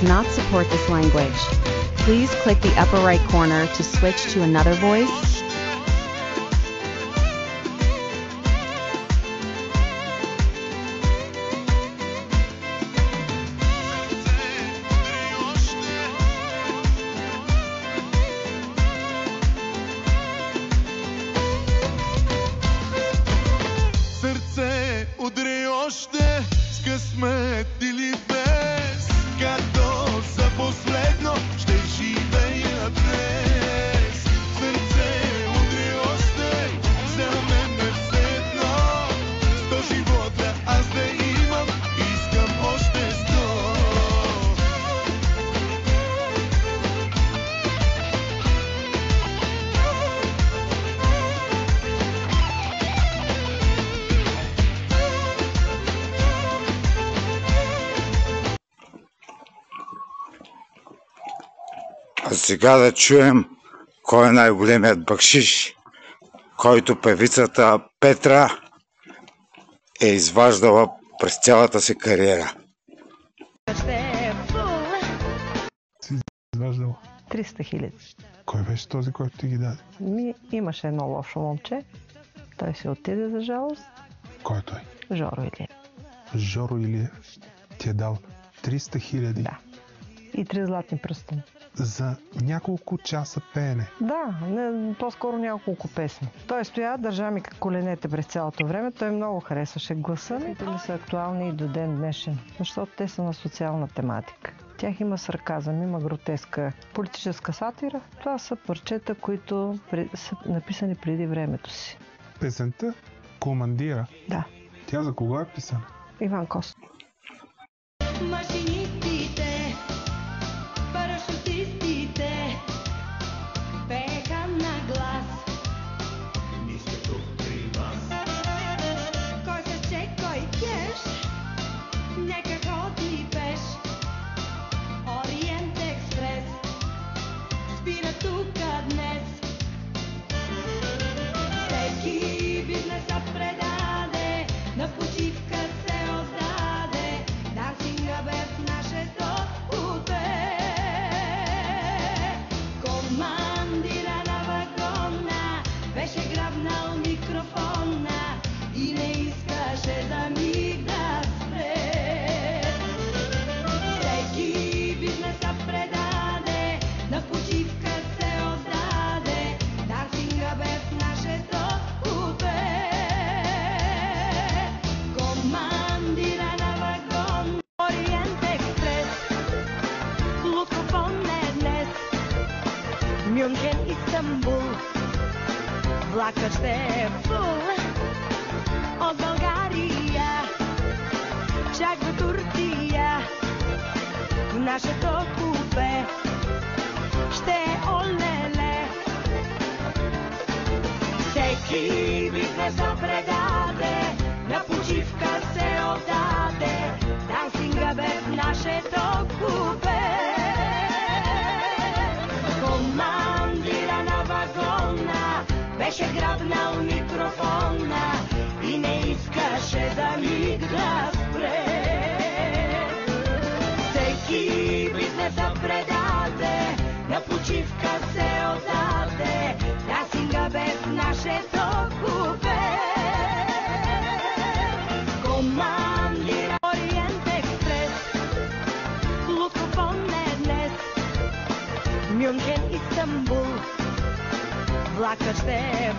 not support this language. Please click the upper right corner to switch to another voice. Сърце удри още с късмет или без, като за последно ще живея днес. Сърце удри още, за мен е все едно. 100 живота аз да имам, искам още 100. А сега да чуем кой е най-големият бакшиш, който певицата Петра е изваждала през цялата си кариера. Си изваждала 300 хиляди. Кой беше този, който ти ги даде? Имаше едно лошо момче. Той се отиде за жалост. Кой е той? Жоро Илиев. Жоро Илиев ти е дал 300 хиляди. Да. И 3 златни пръстени. За няколко часа пеене. Да, по-скоро няколко песни. Той стоя, държа ми коленете през цялото време. Той много харесваше гласа ми. Те са актуални и до ден днешен, защото те са на социална тематика. В тях има сарказъм, има гротеска политическа сатира. Това са парчета, които са написани преди времето си. Песента Командира. Да. Тя за кого е писана? Иван Костов. Машинистите, парашутистите пееха на глас. Мисля тук при вас. Кой се че, кой кеш, нека ходи пеш. Ориент експрес спира тука днес. Всеки бизнеса предаде, на почивка се отдаде. Дансинга бе в нашето купе. Командира на вагона беше грабнал микрофона и не искаше за миг да спре. Всеки бизнеса предаде, на почивка се отдаде. Дансинга бе в нашето купе. Командира на вагон, Ориент експрес, Лукофон е днес. Мюнхен, Истанбул, влакът ще е фул. От България чак до Турция, в нашето купе ще е олеле. Всеки бизнеса предаде, на почивка се отдаде. Дансинга бе в нашето купе. Командира на вагона беше грабнал микрофона и не искаше за миг да спре. Всеки бизнеса предаде, на почивка се отдаде. Дансинга бе в нашето купе. Командира Ориент експрес, Лукофон е днес. Мюнхен, Истанбул, влакът ще е